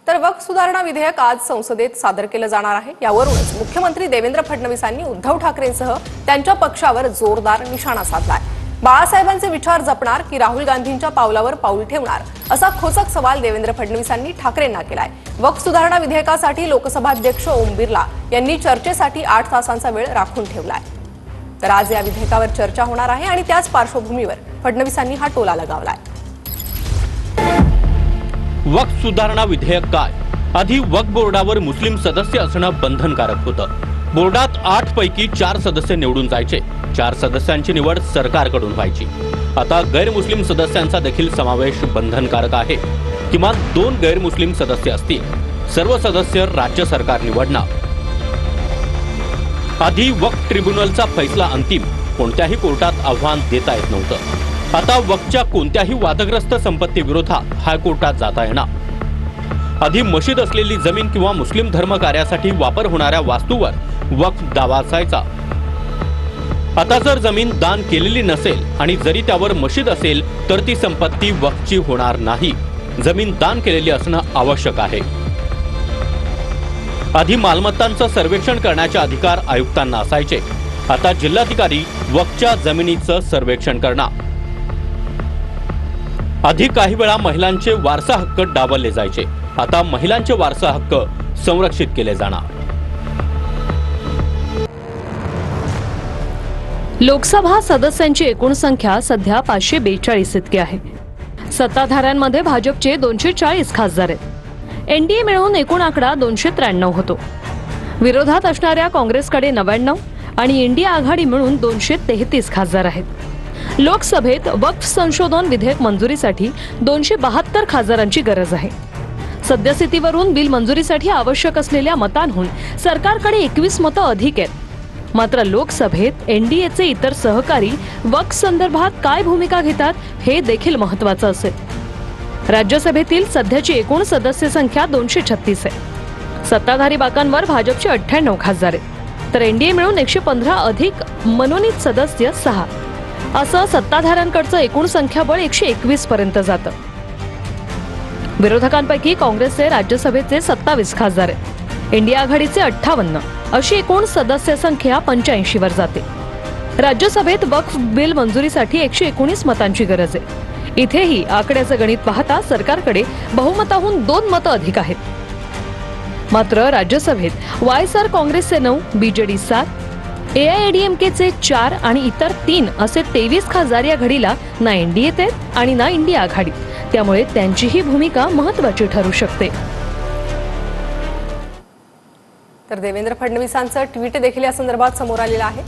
तर वक्फ सुधारणा विधेयक आज संसदेत सादर केलं जाणार आहे। यावरूनच मुख्यमंत्री देवेंद्र फडणवीसांनी उद्धव ठाकरेंसह त्यांच्या पक्षावर जोरदार निशाणा साधलाय। बाळासाहेबांचे विचार जपणार की राहुल गांधींच्या पावलावर पाऊल ठेवणार असा खोचक सवाल देवेंद्र फडणवीसांनी ठाकरेंना केलाय। वक्फ सुधारणा विधेयकासाठी लोकसभा अध्यक्ष ओम बिर्ला यांनी चर्चेसाठी 8 तासांचा वेळ राखून ठेवलाय। तर आज या विधेयकावर चर्चा होणार आहे आणि त्याच पार्श्वभूमीवर फडणवीसांनी हा टोला लगावलाय। वक्फ सुधारणा विधेयक काय? आधी वक्फ बोर्डावर मुस्लिम सदस्य असणं बंधनकारक होतं। बोर्डात 8 पैकी 4 सदस्य निवडून जायचे। 4 सदस्यांची निवड सरकारकडून व्हायची। आता गैरमुस्लिम सदस्यांचा देखील समावेश बंधनकारक आहे। किमान 2 गैरमुस्लिम सदस्य असतील। सर्व सदस्य राज्य सरकार निवडणार। आधी वक्फ ट्रिब्युनलचा फैसला अंतिम, कोणत्याही कोर्टात आव्हान देता येत नव्हतं। आता वक्फच्या कोणत्याही वादग्रस्त संपत्ती विरोधात हायकोर्टात जाता येणार। आधी मशीद असलेली जमीन किंवा मुस्लिम धर्म कार्यासाठी वापर होणाऱ्या वास्तूवर वक्फ दावा असायचा। आता जर जमीन दान केलेली नसेल आणि जरी त्यावर मशीद असेल तर ती संपत्ती वक्फची होणार नाही। जमीन दान केलेली असणं आवश्यक आहे। आधी मालमत्तांचं सर्वेक्षण करण्याचे अधिकार आयुक्तांना असायचे। आता जिल्हाधिकारी वक्फच्या जमिनीचं सर्वेक्षण करणार। आधी काही वेळा महिलांचे वारसा हक्क डावलले जायचे। आता महिलांचे वारसा हक्क संरक्षित केले जाणार। लोकसभा सदस्यांची एकूण संख्या सध्या 542 इतकी आहे। सत्ताधाऱ्यांमध्ये भाजपचे 240 खासदार आहेत। एनडीए मिळून एकूण आकडा 293 होतो। विरोधात असणाऱ्या काँग्रेसकडे 99 आणि इंडिया आघाडी मिळून 233 खासदार आहेत। लोकसभेत वक्फ संशोधन विधेयक मंजुरीसाठी 272 खासदारांची गरज आहे। सद्यस्थितीवरून बिल मंजुरीसाठी आवश्यक असलेल्या मतांहून सरकारकडे 21 मतं अधिक आहेत। मात्र लोकसभेत एनडीएचे इतर सहकारी वक्फ संदर्भात काय भूमिका घेतात हे देखील महत्त्वाचं असेल। राज्यसभेतील सध्याची एकूण सदस्य संख्या 236 आहे। सत्ताधारी बाकांवर भाजपचे 98 खासदार आहेत, तर एनडीए मिळून 115 अधिक मनोनीत सदस्य 6 असं सत्ताधाऱ्यांकडचं एकूण संख्याबळ 121 पर्यंत जातं। विरोधकांपैकी काँग्रेसचे राज्यसभेचे 27 खासदार आहेत। इंडिया आघाडीचे 58 अशी एकूण सदस्य संख्या 85 वर जाते। राज्यसभेत वक्फ बिल मंजुरीसाठी 119 मतांची गरज आहे। इथेही आकड्याचं गणित पाहता सरकारकडे बहुमताहून 2 मतं अधिक आहेत। मात्र राज्यसभेत वायएसआर काँग्रेसचे 9, बीजेडी 7, एआयएडीएमकेचे 4 आणि इतर 3 असे 23 खासदार या घडीला ना एनडीएत आहेत आणि ना इंडिया आघाडीत, त्यामुळे त्यांचीही भूमिका महत्त्वाची ठरू शकते। तर देवेंद्र फडणवीसांचं ट्विट देखील या संदर्भात समोर आलेलं आहे।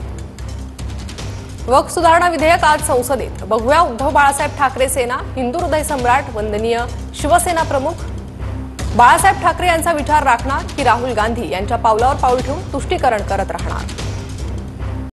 वक्फ सुधारणा विधेयक आज संसदेत बघूया। उद्धव बाळासाहेब ठाकरे सेना, हिंदू हृदय सम्राट वंदनीय शिवसेना प्रमुख बाळासाहेब ठाकरे यांचा विचार राखणार की राहुल गांधी यांच्या पावलावर पाऊल ठेवून तुष्टीकरण करत राहणार।